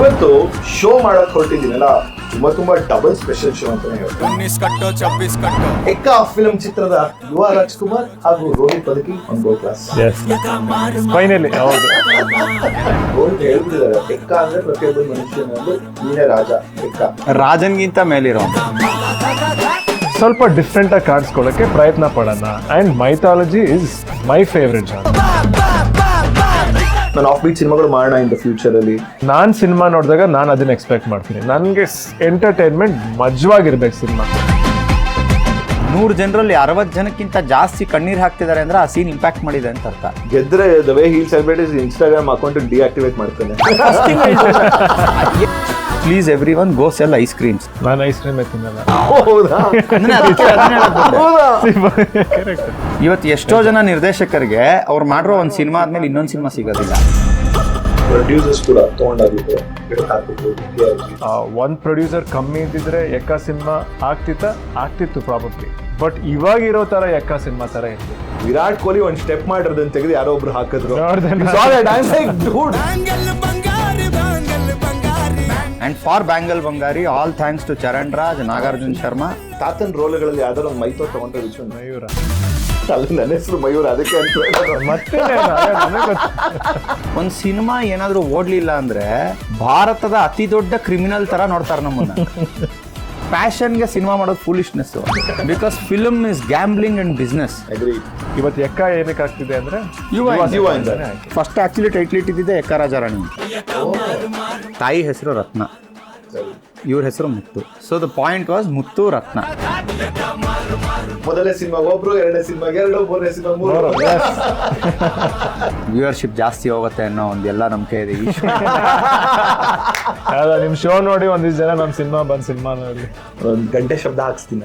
ಇವತ್ತು ಶೋ ಮಾಡಕ್ ಹೊರಟಿದ್ದೀನಲ್ಲ ತುಂಬಾ ಡಬಲ್ ಸ್ಪೆಷಲ್ ಶೋ ಅಂತಾನೆ ಹೇಳ್ತಾರೆ. ಎಕ್ಕ ಫಿಲ್ಮ್ ಚಿತ್ರದ ಯುವ ರಾಜ್ಕುಮಾರ್ ಹಾಗೂ ರೋಹಿತ್ ಬದುಕಿ ಒಂದು ಗೋಲ್ಡ್ ಕ್ಲಾಸ್. ಫೈನಲಿ ಹೌದು. ರೋಹಿತ್ ಹೇಳ್ಬಿಟ್ಟಿದ್ದಾರೆ, ಎಕ್ಕ ಅಂದ್ರೆ ಪ್ರತಿಯೊಬ್ಬ ಮನುಷ್ಯನಲ್ಲೂ ನೀನೇ ರಾಜ. ಎಕ್ಕ ರಾಜನ್ಗಿಂತ ಮೇಲಿರೋ ಸ್ವಲ್ಪ ಡಿಫ್ರೆಂಟ್ ಆಗಿ ಕಾಣಿಸ್ಕೊಳ್ಳೋಕೆ ಪ್ರಯತ್ನ ಪಡೋಣ. And mythology is my favourite genre. ನಾನು ಆಫ್ ಬೀಟ್ ಸಿನಿಮಾಗಳು ಮಾಡೋಣ ಇನ್ ದ ಫ್ಯೂಚರ್ ಅಲ್ಲಿ. ನಾನು ಸಿನಿಮಾ ನೋಡಿದಾಗ ನಾನು ಅದನ್ನ ಎಕ್ಸ್ಪೆಕ್ಟ್ ಮಾಡ್ತೀನಿ. ನನಗೆ ಎಂಟರ್ಟೈನ್ಮೆಂಟ್ ಮಜವಾಗಿರ್ಬೇಕು ಸಿನಿಮಾ. 100 ಜನರಲ್ಲಿ 60 ಜನಕ್ಕಿಂತ ಜಾಸ್ತಿ ಕಣ್ಣೀರ್ ಹಾಕ್ತಿದ್ದಾರೆ ಅಂದ್ರೆ ಆ ಸೀನ್ ಇಂಪ್ಯಾಕ್ಟ್ ಮಾಡಿದೆ ಅಂತ ಅರ್ಥ. ಗೆದ್ರೆ the way he'll celebrities Instagram account deactivate ಮಾಡ್ತಾನೆ. Please everyone go sell ice creams. ನಾನು ಐಸ್ ಕ್ರೀಮ್ ತಿನ್ನಲ್ಲ. ಇವತ್ತು ಎಷ್ಟೋ ಜನ ನಿರ್ದೇಶಕರಿಗೆ ಅವ್ರು ಮಾಡಿರೋ ಒಂದು ಸಿನಿಮಾ ಆದ್ಮೇಲೆ ಇನ್ನೊಂದು ಸಿನಿಮಾ ಸಿಗೋದಿಲ್ಲ. ಪ್ರೊಡ್ಯೂಸರ್ಸ್ ಕೂಡ ತಗೊಂಡಾಗಿತ್ತು. ಒಂದು ಪ್ರೊಡ್ಯೂಸರ್ ಕಮ್ಮಿ ಇದ್ದಿದ್ರೆ ಎಕ್ಕ ಸಿನಿಮಾ ಆಗ್ತಿತ್ತು ಪ್ರಾಬಬ್ಲಿ. ಬಟ್ ಇವಾಗಿರೋ ತರ ಎಕ್ಕ ಸಿನಿಮಾ ತರ ಇತ್ತು. ವಿರಾಟ್ ಕೊಹ್ಲಿ ಒಂದ್ ಸ್ಟೆಪ್ ಮಾಡಿರೋದನ್ನ ತೆಗೆದು ಯಾರೋ ಒಬ್ರು ಹಾಕಿದ್ರು. And for Bangle Bangari all thanks to Charan Raj, Nagarjun Sharma. ತಾತನ್ ರೋಲ್ಗಳಲ್ಲಿ ಯಾವ್ದಾರು ಒಂದು ಮೈತೋ ತಗೊಂಡ್ರೆ ವಿಶ್ವ ಮಯೂರ. ಅಲ್ಲಿ ನನ್ನ ಹೆಸರು ಮಯೂರ್, ಅದಕ್ಕೆ ಅಂತ ಮತ್ತೆ ಒಂದು ಸಿನಿಮಾ ಏನಾದ್ರೂ ಓಡ್ಲಿಲ್ಲ ಅಂದ್ರೆ ಭಾರತದ ಅತಿ ದೊಡ್ಡ ಕ್ರಿಮಿನಲ್ ತರ ನೋಡ್ತಾರೆ ನಮ್ಮನ್ನ. ಪ್ಯಾಷನ್ಗೆ ಸಿನಿಮಾ ಮಾಡೋದು foolishness. Because film is gambling and business. ಇವತ್ತು ಎಕ್ಕ ಏನಕ್ಕೆ ಆಗ್ತಿದೆ ಅಂದ್ರೆ ಫಸ್ಟ್ ಆಕ್ಚುಲಿ ಟೈಟ್ಲ್ ಇಟ್ಟಿದ್ದೆ ಎಕ್ಕ ರಾಜಾರಾಣಿ. ತಾಯಿ ಹೆಸರು ರತ್ನ, ಇವ್ರ ಹೆಸರು ಮುತ್ತು. ಸೊ ದ ಪಾಯಿಂಟ್ ವಾಸ್ ಮುತ್ತು ರತ್ನ. ಮೊದಲನೇ ಸಿನಿಮಾಗ ಒಬ್ರು, ಎರಡನೇ ಸಿನಿಮಾಗ ಎರಡು, ಮೂರನೇ ಸಿನಿಮಾ ಮೂರು. ವ್ಯೂವರ್ಶಿಪ್ ಜಾಸ್ತಿ ಹೋಗುತ್ತೆ ಅನ್ನೋ ಒಂದೆಲ್ಲ ನಂಬಿಕೆ ಇದೆ. ನಿಮ್ ಶೋ ನೋಡಿ ಒಂದಿಷ್ಟು ಜನ ನಮ್ ಸಿನಿಮಾ ಬಂದ್ ಸಿನಿಮಾ ನೋಡಿ ಒಂದು ಗಂಟೆ ಶಬ್ದ ಹಾಕ್ಸ್ತೀನಿ.